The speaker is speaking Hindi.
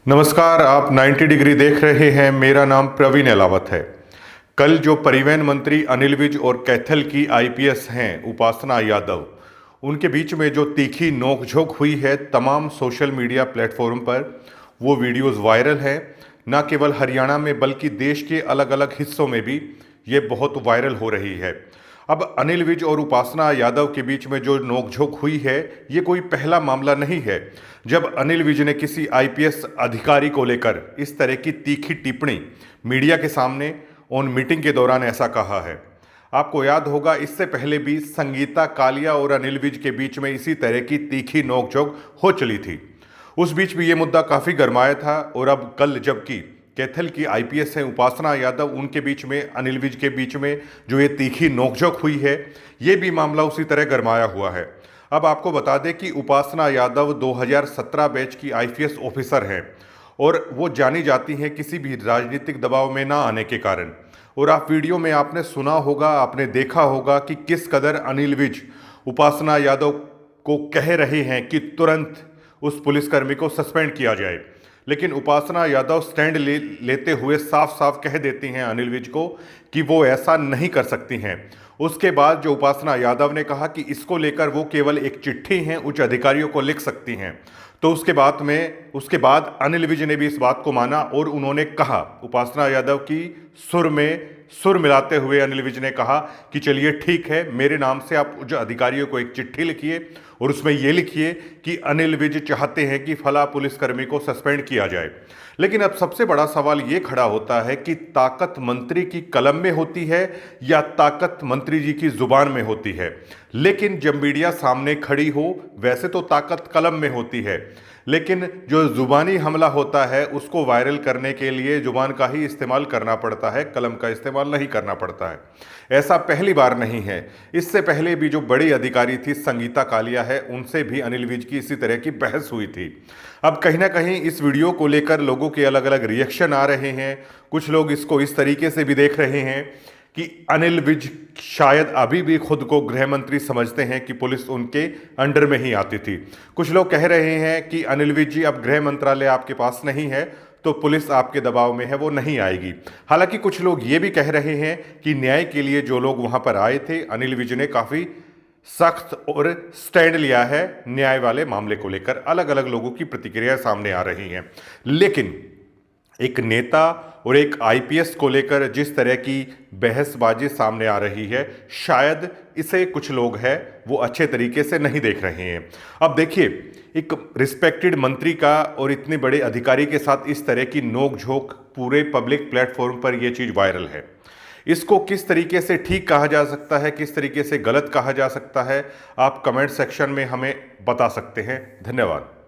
नमस्कार, आप 90 डिग्री देख रहे हैं। मेरा नाम प्रवीण अलावत है। कल जो परिवहन मंत्री अनिल विज और कैथल की आईपीएस हैं उपासना यादव, उनके बीच में जो तीखी नोकझोंक हुई है तमाम सोशल मीडिया प्लेटफॉर्म पर, वो वीडियोस वायरल है। न केवल हरियाणा में बल्कि देश के अलग अलग हिस्सों में भी ये बहुत वायरल हो रही है। अब अनिल विज और उपासना यादव के बीच में जो नोकझोंक हुई है, ये कोई पहला मामला नहीं है जब अनिल विज ने किसी आईपीएस अधिकारी को लेकर इस तरह की तीखी टिप्पणी मीडिया के सामने ऑन मीटिंग के दौरान ऐसा कहा है। आपको याद होगा, इससे पहले भी संगीता कालिया और अनिल विज के बीच में इसी तरह की तीखी नोकझोंक हो चली थी। उस बीच भी ये मुद्दा काफ़ी गरमाया था और अब कल जबकि कैथल की आईपीएस हैं उपासना यादव, उनके बीच में अनिल विज के बीच में जो ये तीखी नोकझोंक हुई है, ये भी मामला उसी तरह गरमाया हुआ है। अब आपको बता दें कि उपासना यादव 2017 बैच की आईपीएस ऑफिसर हैं और वो जानी जाती हैं किसी भी राजनीतिक दबाव में ना आने के कारण। और आप वीडियो में आपने सुना होगा, आपने देखा होगा कि किस कदर अनिल विज उपासना यादव को कह रहे हैं कि तुरंत उस पुलिसकर्मी को सस्पेंड किया जाए। लेकिन उपासना यादव स्टैंड लेते हुए साफ साफ कह देती हैं अनिल विज को कि वो ऐसा नहीं कर सकती हैं। उसके बाद जो उपासना यादव ने कहा कि इसको लेकर वो केवल एक चिट्ठी हैं उच्च अधिकारियों को लिख सकती हैं, तो उसके बाद अनिल विज ने भी इस बात को माना और उन्होंने कहा, उपासना यादव की सुर में सुर मिलाते हुए अनिल विज ने कहा कि चलिए ठीक है, मेरे नाम से आप उच्च अधिकारियों को एक चिट्ठी लिखिए और उसमें ये लिखिए कि अनिल विज चाहते हैं कि फला पुलिसकर्मी को सस्पेंड किया जाए। लेकिन अब सबसे बड़ा सवाल ये खड़ा होता है कि ताकत मंत्री की कलम में होती है या ताकत मंत्री जी की जुबान में होती है। लेकिन जब मीडिया सामने खड़ी हो, वैसे तो ताकत कलम में होती है, लेकिन जो जुबानी हमला होता है उसको वायरल करने के लिए जुबान का ही इस्तेमाल करना पड़ता है, कलम का इस्तेमाल नहीं करना पड़ता है। ऐसा पहली बार नहीं है, इससे पहले भी जो बड़ी अधिकारी थी संगीता कालिया है, उनसे भी अनिल विज की इसी तरह की बहस हुई थी। अब कहीं ना कहीं इस वीडियो को लेकर लोगों के अलग अलग रिएक्शन आ रहे हैं। कुछ लोग इसको इस तरीके से भी देख रहे हैं कि अनिल विज शायद अभी भी खुद को गृह मंत्री समझते हैं कि पुलिस उनके अंडर में ही आती थी। कुछ लोग कह रहे हैं कि अनिल विज जी, अब गृह मंत्रालय आपके पास नहीं है तो पुलिस आपके दबाव में है, वो नहीं आएगी। हालांकि कुछ लोग ये भी कह रहे हैं कि न्याय के लिए जो लोग वहां पर आए थे, अनिल विज ने काफ़ी सख्त और स्टैंड लिया है न्याय वाले मामले को लेकर। अलग अलग लोगों की प्रतिक्रिया सामने आ रही हैं। लेकिन एक नेता और एक आईपीएस को लेकर जिस तरह की बहसबाजी सामने आ रही है, शायद इसे कुछ लोग हैं वो अच्छे तरीके से नहीं देख रहे हैं। अब देखिए, एक रिस्पेक्टेड मंत्री का और इतने बड़े अधिकारी के साथ इस तरह की नोकझोंक पूरे पब्लिक प्लेटफॉर्म पर यह चीज़ वायरल है। इसको किस तरीके से ठीक कहा जा सकता है, किस तरीके से गलत कहा जा सकता है, आप कमेंट सेक्शन में हमें बता सकते हैं। धन्यवाद।